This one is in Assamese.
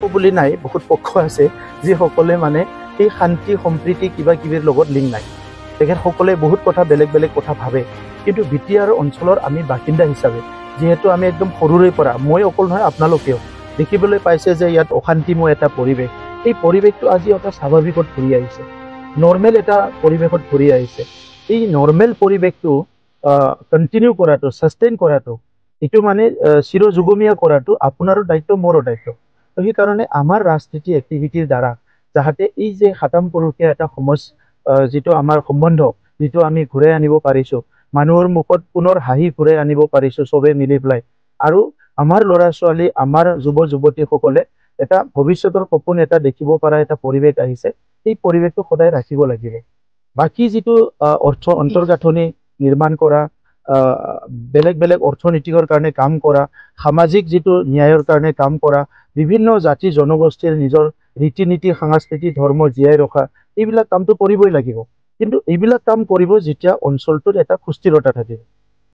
বুলি নাই, বহুত পক্ষ আছে যিসকলে মানে এই শান্তি সম্প্ৰীতি কিবা কিবিৰ লগত লিংক নাই। তেখেতসকলে বহুত কথা বেলেগ বেলেগ কথা ভাবে। কিন্তু বিটিআৰ অঞ্চলৰ আমি বাসিন্দা হিচাপে যিহেতু আমি একদম সৰুৰে পৰা, মই অকল নহয় আপোনালোকেও দেখিবলৈ পাইছে যে ইয়াত অশান্তিময় এটা পৰিৱেশ। এই পৰিৱেশটো আজি এটা স্বাভাৱিকত ঘূৰি আহিছে, নৰ্মেল এটা পৰিৱেশত ঘূৰি আহিছে। এই নৰ্মেল পৰিৱেশটো কণ্টিনিউ কৰাটো, ছাষ্টেইন কৰাটো, এইটো মানে চিৰযুগমীয়া কৰাটো আপোনাৰো দায়িত্ব, মোৰো দায়িত্ব। তো সেইকাৰণে আমাৰ ৰাজনীতি এক্টিভিটিৰ দ্বাৰা যাতে এই যে সাতাম পুৰুষীয়া এটা যিটো আমাৰ সম্বন্ধ, যিটো আমি ঘূৰাই আনিব পাৰিছোঁ, মানুহৰ মুখত পুনৰ হাঁহি ঘূৰাই আনিব পাৰিছোঁ চবে মিলি পেলাই, আৰু আমাৰ ল'ৰা ছোৱালী, আমাৰ যুৱ যুৱতীসকলে এটা ভৱিষ্যতৰ সপোন এটা দেখিব পৰা এটা পৰিৱেশ আহিছে, সেই পৰিৱেশটো সদায় ৰাখিব লাগিব। বাকী যিটো অন্তৰ্গাঁথনি নিৰ্মাণ কৰা, বেলেগ বেলেগ অৰ্থনীতিকৰ কাৰণে কাম কৰা, সামাজিক যিটো ন্যায়ৰ কাৰণে কাম কৰা, বিভিন্ন জাতি জনগোষ্ঠীৰ নিজৰ ৰীতি নীতি, সাংস্কৃতিক ধৰ্ম জীয়াই ৰখা, এইবিলাক কামটো কৰিবই লাগিব। কিন্তু এইবিলাক কাম কৰিব যেতিয়া অঞ্চলটোত এটা সুস্থিৰতা থাকে।